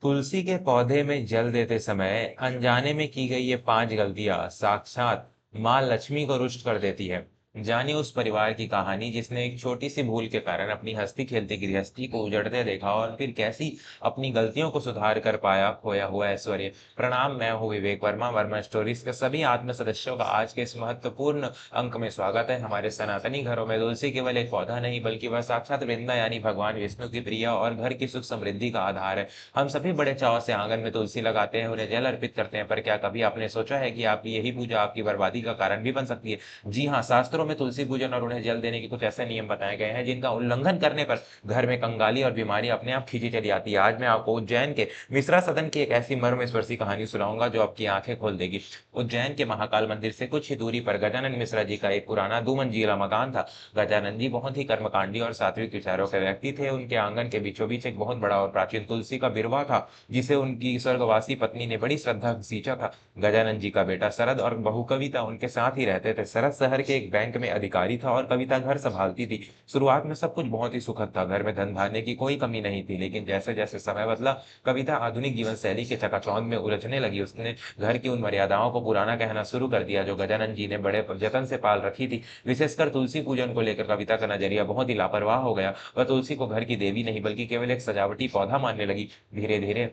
तुलसी के पौधे में जल देते समय अनजाने में की गई ये 5 गलतियां साक्षात माँ लक्ष्मी को रुष्ट कर देती है। जानिए उस परिवार की कहानी जिसने एक छोटी सी भूल के कारण अपनी हंसती खेलती गृहस्थी को उजड़ते देखा और फिर कैसी अपनी गलतियों को सुधार कर पाया खोया हुआ ऐश्वर्य। प्रणाम, मैं हूँ विवेक वर्मा। वर्मा स्टोरीज के सभी आत्म सदस्यों का आज के इस महत्वपूर्ण अंक में स्वागत है। हमारे सनातनी घरों में तुलसी केवल एक पौधा नहीं बल्कि वह साक्षात वृंदा यानी भगवान विष्णु की प्रिय और घर की सुख समृद्धि का आधार है। हम सभी बड़े चाव से आंगन में तुलसी लगाते हैं, उन्हें जल अर्पित करते हैं, पर क्या कभी आपने सोचा है कि आपकी यही पूजा आपकी बर्बादी का कारण भी बन सकती है? जी हाँ, शास्त्रों में तुलसी पूजन और उन्हें जल देने के कुछ ऐसे नियम बताए गए हैं जिनका उल्लंघन करने पर घर में कंगाली और बीमारी अपने आप खींची चली आती है। आज मैं आपको उज्जैन के मिश्रा सदन की एक ऐसी मर्मस्पर्शी कहानी सुनाऊंगा जो आपकी आंखें खोल देगी। उज्जैन के महाकाल मंदिर से कुछ ही दूरी पर गजानन मिश्रा जी का एक पुराना 2 मंजिला मकान था। गजानन जी बहुत ही कर्मकांडी और सात्विक विचारों के व्यक्ति थे। उनके आंगन के बीचों बीच एक बहुत बड़ा और प्राचीन तुलसी का बिरवा था, जिसे उनकी स्वर्गवासी पत्नी ने बड़ी श्रद्धा से सींचा था। गजानन जी का बेटा शरद और बहू कविता उनके साथ ही रहते थे। शरद शहर के एक बैंक में अधिकारी था और कविता घर संभालती थी। शुरुआत में सब कुछ बहुत ही सुखद था, घर में धन धान्य की कोई कमी नहीं थी। लेकिन जैसे जैसे समय बदला, कविता आधुनिक जीवन शैली के चकाचौंध में उलझने लगी। उसने घर की उन मर्यादाओं को पुराना कहना शुरू कर दिया जो गजानन जी ने बड़े जतन से पाल रखी थी। विशेषकर तुलसी पूजन को लेकर कविता का नजरिया बहुत ही लापरवाह हो गया। वह तुलसी को घर की देवी नहीं बल्कि केवल एक सजावटी पौधा मानने लगी। धीरे धीरे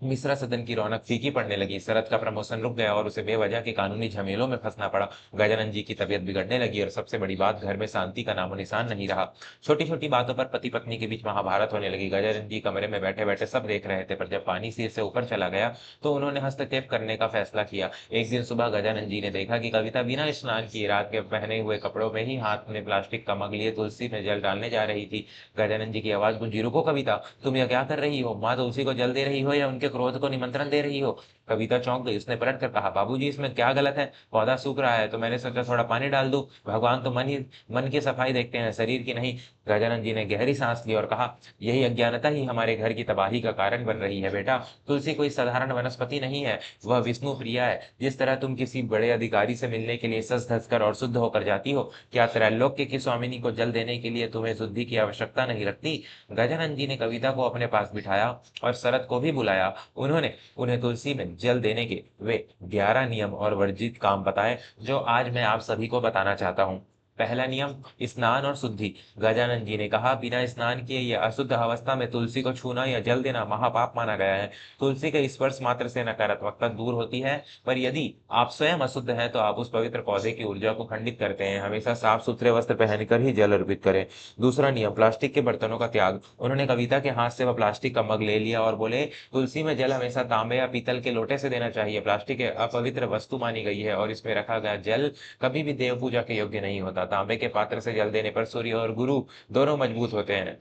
मिश्रा सदन की रौनक फीकी पड़ने लगी। शरद का प्रमोशन रुक गया और उसे बेवजह के कानूनी झमेलों में फंसना पड़ा। गजानन जी की तबीयत बिगड़ने लगी और सबसे बड़ी बात, घर में शांति का नामो निशान नहीं रहा। छोटी छोटी बातों पर पति पत्नी के बीच महाभारत होने लगी। गजानन जी कमरे में बैठे बैठे सब देख रहे थे, पर जब पानी सिर से ऊपर चला गया तो उन्होंने हस्तक्षेप करने का फैसला किया। एक दिन सुबह गजानन जी ने देखा कि कविता बिना स्नान किए रात के पहने हुए कपड़ों में ही हाथ में प्लास्टिक का मग लिए तुलसी में जल डालने जा रही थी। गजानन जी की आवाज गूंजी, रुको कविता, तुम यह क्या कर रही हो? माँ तुलसी को जल दे रही हो या उनके क्रोध को निमंत्रण दे रही हो? कविता चौंक गई। उसने पलट कर कहा, बाबूजी इसमें क्या गलत है? पौधा सूख रहा है तो मैंने सोचा थोड़ा पानी डाल दूं। भगवान तो मन की सफाई देखते हैं, शरीर की नहीं। गजानन जी ने गहरी सांस ली और कहा, यही अज्ञानता ही हमारे घर की तबाही का कारण बन रही है बेटा। तुलसी कोई साधारण वनस्पति नहीं है, वह विष्णु प्रिया है। जिस तरह तुम किसी बड़े अधिकारी से मिलने के लिए सज धज कर और शुद्ध होकर जाती हो, क्या त्रैलोक्य की स्वामिनी को जल देने के लिए तुम्हें शुद्धि की आवश्यकता नहीं लगती? गजानन जी ने कविता को अपने पास बिठाया और शरद को भी बुलाया। उन्होंने उन्हें तुलसी में जल देने के वे 11 नियम और वर्जित काम बताए, जो आज मैं आप सभी को बताना चाहता हूँ। पहला नियम, स्नान और शुद्धि। गजानन जी ने कहा, बिना स्नान किए या अशुद्ध अवस्था में तुलसी को छूना या जल देना महापाप माना गया है। तुलसी के स्पर्श मात्र से नकारात्मकता दूर होती है, पर यदि आप स्वयं अशुद्ध हैं तो आप उस पवित्र पौधे की ऊर्जा को खंडित करते हैं। हमेशा साफ सुथरे वस्त्र पहनकर ही जल अर्पित करें। दूसरा नियम, प्लास्टिक के बर्तनों का त्याग। उन्होंने कविता के हाथ से वह प्लास्टिक का मग ले लिया और बोले, तुलसी में जल हमेशा तांबे या पीतल के लोटे से देना चाहिए। प्लास्टिक एक अपवित्र वस्तु मानी गई है और इसमें रखा गया जल कभी भी देव पूजा के योग्य नहीं होता। तांबे के पात्र से जल देने पर सूर्य और गुरु दोनों मजबूत होते हैं।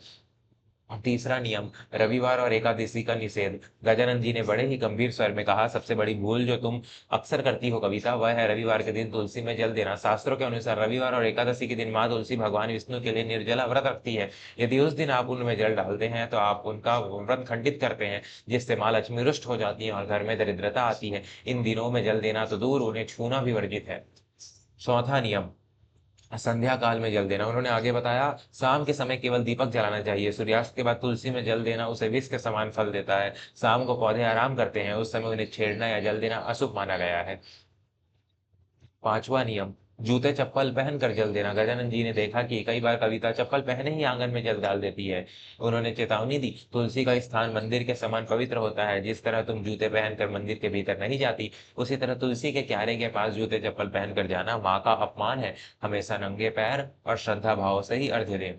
तीसरा नियम, रविवार और एकादशी का निषेध। गजानन जी ने बड़े ही गंभीर स्वर में कहा, सबसे बड़ी भूल जो तुम अक्सर करती हो कविता, वह है रविवार के दिन तुलसी में जल देना। शास्त्रों के अनुसार रविवार और एकादशी के दिन माँ तुलसी भगवान विष्णु के लिए निर्जला व्रत रखती है। यदि उस दिन आप उनमें जल डालते हैं तो आप उनका व्रत खंडित करते हैं, जिससे माँ लक्ष्मी रुष्ट हो जाती है और घर में दरिद्रता आती है। इन दिनों में जल देना तो दूर, उन्हें छूना भी वर्जित है। चौथा नियम, संध्या काल में जल देना। उन्होंने आगे बताया, शाम के समय केवल दीपक जलाना चाहिए। सूर्यास्त के बाद तुलसी में जल देना उसे विष के समान फल देता है। शाम को पौधे आराम करते हैं, उस समय उन्हें छेड़ना या जल देना अशुभ माना गया है। पांचवा नियम, जूते चप्पल पहनकर जल देना। गजानन जी ने देखा कि कई बार कविता चप्पल पहने ही आंगन में जल डाल देती है। उन्होंने चेतावनी दी, तुलसी का स्थान मंदिर के समान पवित्र होता है। जिस तरह तुम जूते पहनकर मंदिर के भीतर नहीं जाती, उसी तरह तुलसी के क्यारे के पास जूते चप्पल पहनकर जाना माँ का अपमान है। हमेशा नंगे पैर और श्रद्धा भाव से ही अर्घ्य दें।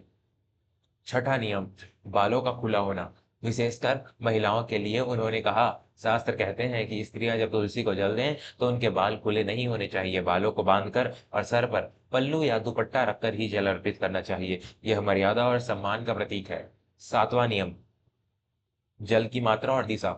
छठा नियम, बालों का खुला होना। विशेषकर महिलाओं के लिए उन्होंने कहा, शास्त्र कहते हैं कि स्त्रियां जब तुलसी को जल दें तो उनके बाल खुले नहीं होने चाहिए। बालों को बांधकर और सर पर पल्लू या दुपट्टा रखकर ही जल अर्पित करना चाहिए। यह मर्यादा और सम्मान का प्रतीक है। सातवां नियम, जल की मात्रा और दिशा।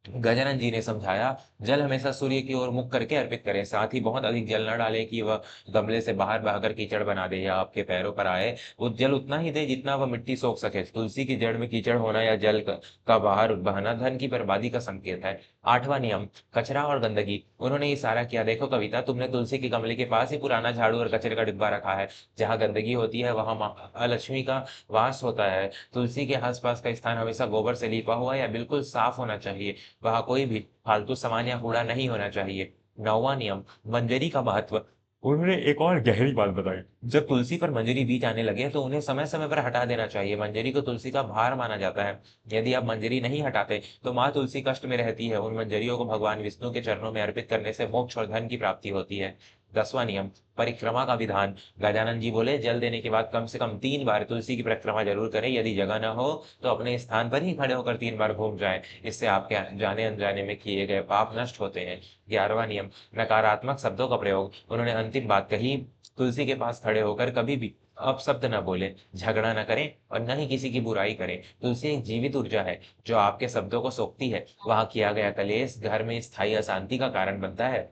गजानन जी ने समझाया, जल हमेशा सूर्य की ओर मुख करके अर्पित करें। साथ ही बहुत अधिक जल न डालें कि वह गमले से बाहर बहाकर कीचड़ बना दे या आपके पैरों पर आए। वो जल उतना ही दें जितना वह मिट्टी सोख सके। तुलसी की जड़ में कीचड़ होना या जल का बाहर बहना धन की बर्बादी का संकेत है। 8वां नियम, कचरा और गंदगी। उन्होंने इशारा किया, देखो कविता, तुमने तुलसी के गमले के पास ही पुराना झाड़ू और कचरे का डिब्बा रखा है। जहाँ गंदगी होती है वहां माँ अलक्ष्मी का वास होता है। तुलसी के आसपास का स्थान हमेशा गोबर से लीपा हुआ या बिल्कुल साफ होना चाहिए। वहाँ कोई भी फालतू सामान या कूड़ा नहीं होना चाहिए। 9वां नियम, मंजरी का महत्व। उन्होंने एक और गहरी बात बताई। जब तुलसी पर मंजरी बीज आने लगे तो उन्हें समय समय पर हटा देना चाहिए। मंजरी को तुलसी का भार माना जाता है। यदि आप मंजरी नहीं हटाते तो माँ तुलसी कष्ट में रहती है। उन मंजरियों को भगवान विष्णु के चरणों में अर्पित करने से मोक्ष और धन की प्राप्ति होती है। 10वां नियम, परिक्रमा का विधान। गजानन जी बोले, जल देने के बाद कम से कम 3 बार तुलसी की परिक्रमा जरूर करें। यदि जगह न हो तो अपने स्थान पर ही खड़े होकर 3 बार घूम जाएं। इससे आपके जाने अनजाने में किए गए पाप नष्ट होते हैं। 11वां नियम, नकारात्मक शब्दों का प्रयोग। उन्होंने अंतिम बात कही, तुलसी के पास खड़े होकर कभी भी अपशब्द न बोले, झगड़ा न करें और न ही किसी की बुराई करें। तुलसी एक जीवित ऊर्जा है जो आपके शब्दों को सोखती है। वहां किया गया कलेश घर में स्थायी अशांति का कारण बनता है।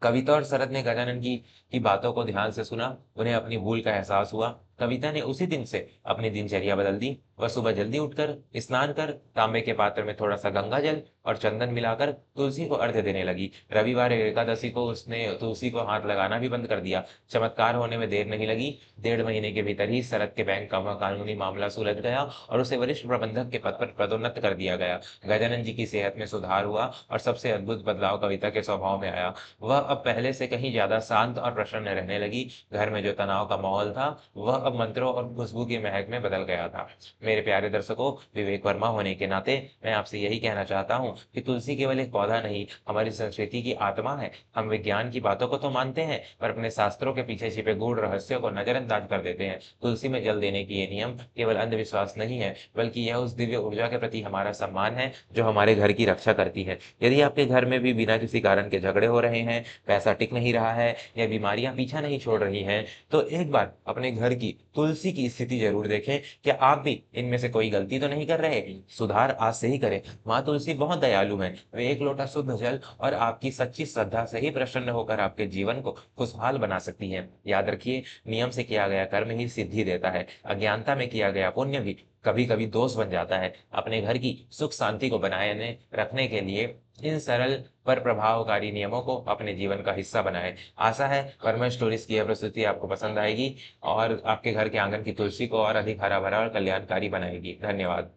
कविता और शरद ने गजानन की बातों को ध्यान से सुना। उन्हें अपनी भूल का एहसास हुआ। कविता ने उसी दिन से अपनी दिनचर्या बदल दी। वह सुबह जल्दी उठकर स्नान कर तांबे के पात्र में थोड़ा सा गंगा जल और चंदन मिलाकर तुलसी को अर्घ्य देने लगी। रविवार एकादशी को उसने तुलसी को हाथ लगाना भी बंद कर दिया। चमत्कार होने में देर नहीं लगी। 1.5 महीने के भीतर ही शरद के बैंक का वह कानूनी मामला सुलझ गया और उसे वरिष्ठ प्रबंधक के पद पर पदोन्नत कर दिया गया। गजानन जी की सेहत में सुधार हुआ और सबसे अद्भुत बदलाव कविता के स्वभाव में आया। वह अब पहले से कहीं ज्यादा शांत और प्रसन्न रहने लगी। घर में जो तनाव का माहौल था वह अब मंत्रों और खुशबू की महक में बदल गया था। मेरे प्यारे दर्शकों, विवेक वर्मा होने के नाते मैं आपसे यही कहना चाहता हूँ कि तुलसी केवल एक पौधा नहीं, हमारी संस्कृति की आत्मा है। हम विज्ञान की बातों को तो मानते हैं पर अपने शास्त्रों के पीछे छिपे गूढ़ रहस्यों को नजरअंदाज कर देते हैं। तुलसी में जल देने की ये नियम केवल अंधविश्वास नहीं है, बल्कि यह उस दिव्य ऊर्जा के प्रति हमारा सम्मान है जो हमारे घर की रक्षा करती है। यदि आपके घर में भी बिना किसी कारण के झगड़े हो रहे हैं, पैसा टिक नहीं रहा है या बीमारियां पीछा नहीं छोड़ रही हैं, तो एक बार अपने घर की तुलसी की स्थिति जरूर देखें। क्या आप भी इनमें से कोई गलती तो नहीं कर रहे? सुधार आज से ही करें। माँ तुलसी बहुत दयालु हैं। वे एक लोटा शुद्ध जल और आपकी सच्ची श्रद्धा से ही प्रसन्न होकर आपके जीवन को खुशहाल बना सकती है। याद रखिए, नियम से किया गया कर्म ही सिद्धि देता है। अज्ञानता में किया गया पुण्य भी कभी कभी दोष बन जाता है। अपने घर की सुख शांति को बनाए रखने के लिए इन सरल पर प्रभावकारी नियमों को अपने जीवन का हिस्सा बनाएं। आशा है वर्मा स्टोरीज की यह प्रस्तुति आपको पसंद आएगी और आपके घर के आंगन की तुलसी को और अधिक हरा भरा और कल्याणकारी बनाएगी। धन्यवाद।